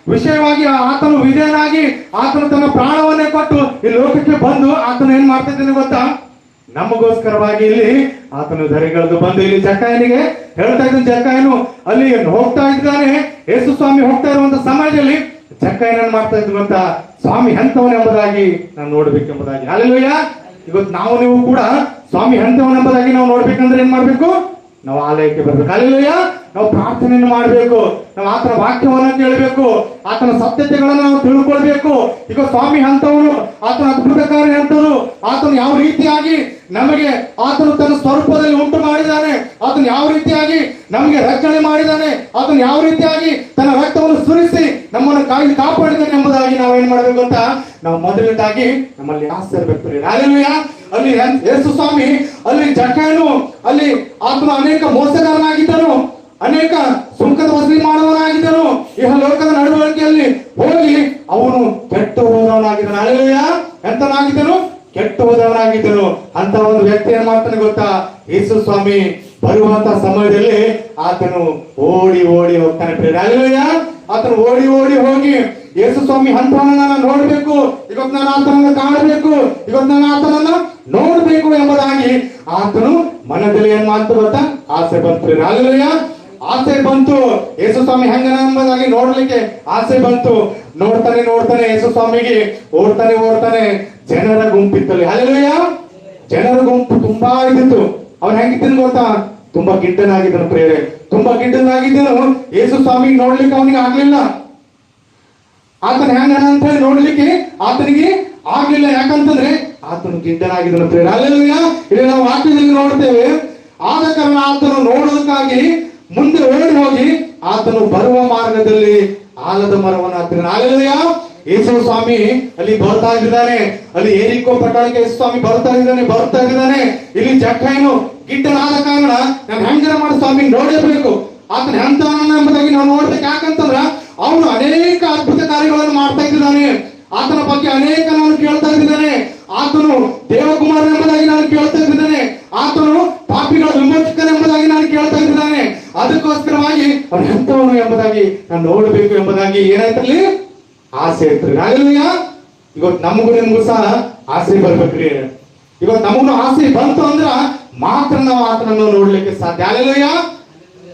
ವಿಷಯವಾಗಿ ಆತನು ವಿಧೇಯನಾಗಿ ಆತನು ತನ್ನ ಪ್ರಾಣವನ್ನೇ ಕೊಟ್ಟು ಈ ಲೋಕಕ್ಕೆ ಬಂದು ಆತನು ಏನ್ ಮಾಡ್ತಾ ಇದ್ದಾನೆ ಗೊತ್ತಾ? ನಮಗೋಸ್ಕರವಾಗಿ ಇಲ್ಲಿ ಆತನು ಧರೆಗಳದು ಬಂದು ಇಲ್ಲಿ ಜಕ್ಕಾಯನಿಗೆ ಹೇಳ್ತಾ ಇದ್ದಾನೆ. ಜಕ್ಕಾಯನು ಅಲ್ಲಿ ಹೋಗ್ತಾ ಇದ್ದಾನೆ. ಯೇಸು ಸ್ವಾಮಿ ಹೋಗ್ತಾ ಇರುವಂತ ಸಮಯದಲ್ಲಿ ಜಕ್ಕಾಯನನ್ನು ಮಾಡ್ತಾ ಇದ್ದು ಗೊತ್ತಾ? ಸ್ವಾಮಿ ಎಂಬುದಾಗಿ ನಾನು ನೋಡ್ಬೇಕೆಂಬುದಾಗಿ. ಹಲ್ಲೆಲೂಯಾ. ಇವತ್ತು ನಾವು ನೀವು ಕೂಡ ಸ್ವಾಮಿ ಎಂಬುದಾಗಿ ನಾವು ನೋಡ್ಬೇಕಂದ್ರೆ ಏನ್ ಮಾಡ್ಬೇಕು? ನಾವು ಆಲಯಕ್ಕೆ ಬರ್ಬೇಕು. ಹಲ್ಲೆಲೂಯಾ. ನಾವು ಪ್ರಾರ್ಥನೆಯನ್ನು ಮಾಡಬೇಕು. ನಾವು ಆತನ ವಾಕ್ಯವನ್ನು ಕೇಳಬೇಕು. ಆತನ ಸತ್ಯತೆಗಳನ್ನು ನಾವು ತಿಳ್ಕೊಳ್ಬೇಕು. ಈಗ ಸ್ವಾಮಿ ಅಂತವನು, ಆತನ ಅದ್ಭುತಕಾರಿ ಅಂತನು, ಆತನು ಯಾವ ರೀತಿಯಾಗಿ ನಮಗೆ ಆತನು ತನ್ನ ಸ್ವರೂಪದಲ್ಲಿ ಉಂಟು ಮಾಡಿದ್ದಾನೆ, ಆತನು ಯಾವ ರೀತಿಯಾಗಿ ನಮಗೆ ರಕ್ಷಣೆ ಮಾಡಿದ್ದಾನೆ, ಆತನು ಯಾವ ರೀತಿಯಾಗಿ ತನ್ನ ರಕ್ತವನ್ನು ಸುರಿಸಿ ನಮ್ಮನ್ನು ಕಾಪಾಡಿದ್ದಾನೆ ಎಂಬುದಾಗಿ ನಾವೇನ್ ಮಾಡಬೇಕು ಅಂತ ನಾವು ಮೊದಲನೇದಾಗಿ ನಮ್ಮಲ್ಲಿ ಆಸೆ ಇರಬೇಕು. ಹಲ್ಲೆಲೂಯಾ. ಅಲ್ಲಿ ಯೇಸು ಸ್ವಾಮಿ ಅಲ್ಲಿ ಜಕ್ಕಾಯನು ಅಲ್ಲಿ ಆತನು ಅನೇಕ ಮೋಸಗಾರನಾಗಿದ್ದನು, ಅನೇಕ ಸುಂಕದ ವಸೂಲಿ ಮಾಡುವವನಾಗಿದ್ದನು. ಇಹ ಲೋಕದ ನಡವಳಿಕೆಯಲ್ಲಿ ಹೋಗಿ ಅವನು ಕೆಟ್ಟು ಹೋದವನಾಗಿದ್ದನು. ಹಲ್ಲೆಲೂಯಾ. ಎಂತನಾಗಿದ್ದನು? ಕೆಟ್ಟು ಹೋದವನಾಗಿದ್ದನು. ಅಂತ ಒಂದು ವ್ಯಕ್ತಿ ಏನ್ ಮಾಡ್ತಾನೆ ಗೊತ್ತಾ? ಯೇಸು ಸ್ವಾಮಿ ಬರುವಂತ ಸಮಯದಲ್ಲಿ ಆತನು ಓಡಿ ಓಡಿ ಹೋಗ್ತಾನೆ. ಹಲ್ಲೆಲೂಯಾ. ಆತನು ಓಡಿ ಓಡಿ ಹೋಗಿ ಯೇಸು ಸ್ವಾಮಿ ಹಂತವನ್ನ ನಾನು ನೋಡ್ಬೇಕು, ಇವತ್ತು ನಾನು ಆತನನ್ನ ಕಾಣಬೇಕು, ಇವತ್ತು ನಾನು ಆತನನ್ನ ನೋಡ್ಬೇಕು ಎಂಬುದಾಗಿ ಆತನು ಮನದಲ್ಲಿ ಏನ್ ಮಾಡ್ತು ಗೊತ್ತಾ? ಆಸೆ ಬಂತು. ಹಲ್ಲೆಲೂಯಾ. ಆಸೆ ಬಂತು. ಯೇಸು ಸ್ವಾಮಿ ಹೆಂಗನ ಎಂಬುದಾಗಿ ನೋಡ್ಲಿಕ್ಕೆ ಆಸೆ ಬಂತು. ನೋಡ್ತಾನೆ ನೋಡ್ತಾನೆ ಯೇಸು ಸ್ವಾಮಿಗೆ ಓಡ್ತಾನೆ ಜನರ ಗುಂಪಿತ್ತಲ್ಲಿ. ಹಲ್ಲೆಲೂಯಾ. ಜನರ ಗುಂಪು ತುಂಬಾ ಇದ್ದಿತ್ತು. ಅವನ್ ಹೆಂಗಿದ್ದನು ಗೊತ್ತಾ? ತುಂಬಾ ಗಿಡ್ಡನಾಗಿದ್ದನು. ಪ್ರೇರೆ ತುಂಬಾ ಗಿಡ್ಡನಾಗಿದ್ದನು. ಯೇಸು ಸ್ವಾಮಿಗೆ ನೋಡ್ಲಿಕ್ಕೆ ಅವನಿಗೆ ಆಗ್ಲಿಲ್ಲ. ಆತನ ಹೆಂಗನ ಅಂತ ಹೇಳಿ ನೋಡ್ಲಿಕ್ಕೆ ಆತನಿಗೆ ಆಗ್ಲಿಲ್ಲ. ಯಾಕಂತಂದ್ರೆ ಆತನು ಗಿಡ್ಡನಾಗಿದ್ದನು. ಪ್ರೇರೆ ಹಲ್ಲೆಲೂಯಾ. ಇಲ್ಲಿ ನಾವು ವಾಕ್ಯದಲ್ಲಿ ನೋಡ್ತೇವೆ. ಆದ ಕಾರಣ ಆತನು ನೋಡೋದಕ್ಕಾಗಿ ಮುಂದೆ ಓಡಿ ಹೋಗಿ ಆತನು ಬರುವ ಮಾರ್ಗದಲ್ಲಿ ಆಲದ ಮರವನ್ನು ಹತ್ತಿರ. ಹಲ್ಲೆಲೂಯಾ. ಯೇಸು ಸ್ವಾಮಿ ಅಲ್ಲಿ ಬರ್ತಾ ಇದ್ದಾನೆ. ಅಲ್ಲಿ ಏರಿಕೋ ಪಟ್ಟಣಕ್ಕೆ ಯೇಸು ಸ್ವಾಮಿ ಬರ್ತಾ ಇದ್ದಾನೆ. ಇಲ್ಲಿ ಜಕ್ಕಾಯನು ಗಿಡ್ಡನಾದ ಕಾರಣ ನಾನು ಹೆಂಗರ ಮಾಡಿ ಸ್ವಾಮಿ ನೋಡಬೇಕು, ಆತನ ಎಂತವನ್ನ ಎಂಬುದಾಗಿ ನಾವು ನೋಡ್ಬೇಕು. ಯಾಕಂತಂದ್ರ ಅವನು ಅನೇಕ ಅದ್ಭುತ ಕಾರ್ಯಗಳನ್ನು ಮಾಡ್ತಾ ಇದ್ದಾನೆ. ಆತನ ಬಗ್ಗೆ ಅನೇಕ ನಾನು ಕೇಳ್ತಾ ಇದ್ದಾನೆ. ಆತನು ದೇವಕುಮಾರ ಎಂಬುದಾಗಿ ನಾನು ಕೇಳ್ತಾ ಇದ್ದಾನೆ. ಆತನು ಪಾಪಿಗಳ ವಿಮೋಚಕನ ಎಂಬುದಾಗಿ ನಾನು ಕೇಳ್ತಾ ಇದ್ದಾನೆ. ಅದಕ್ಕೋಸ್ಕರವಾಗಿ ಅವನು ಎಂತವನು ಎಂಬುದಾಗಿ ನಾನು ನೋಡಬೇಕು ಎಂಬುದಾಗಿ ಏನಾಯ್ತಲ್ಲಿ ಆಸೆ ಇರ್ತದೆ. ಹಲ್ಲೆಲೂಯಾ. ಇವತ್ತು ನಮಗೂ ನಿಮಗೂ ಸಹ ಆಸೆ ಬರ್ಬೇಕ್ರಿ. ಇವತ್ತು ನಮಗೂ ಆಸೆ ಬಂತು ಅಂದ್ರ ಮಾತ್ರ ನಾವು ಆತನನ್ನು ನೋಡ್ಲಿಕ್ಕೆ ಸಾಧ್ಯ. ಹಲ್ಲೆಲೂಯಾ.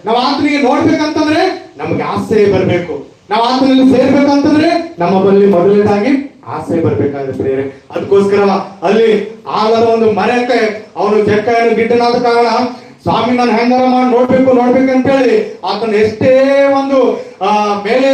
ನಾವು ಆತನಿಗೆ ನೋಡ್ಬೇಕಂತಂದ್ರೆ ನಮಗೆ ಆಸೆ ಬರ್ಬೇಕು. ನಾವು ಆತನಲ್ಲಿ ಸೇರ್ಬೇಕಂತಂದ್ರೆ ನಮ್ಮ ಬಳಿ ಮೊದಲನೇದಾಗಿ ಆಸೆ ಬರ್ಬೇಕಾದ್ರೆ ಪ್ರೇರೆ. ಅದಕ್ಕೋಸ್ಕರ ಅಲ್ಲಿ ಆಗದ ಒಂದು ಮರಕ್ಕೆ ಅವನು ಜಕ್ಕಾಯನು ಗಿಡ್ಡನಾದ ಕಾರಣ ಸ್ವಾಮಿ ನಾನು ಹೆಂಗಾರ ಮಾಡಿ ನೋಡ್ಬೇಕು ಅಂತ ಹೇಳಿ ಆತನ ಎಷ್ಟೇ ಒಂದು ಮೇಲೆ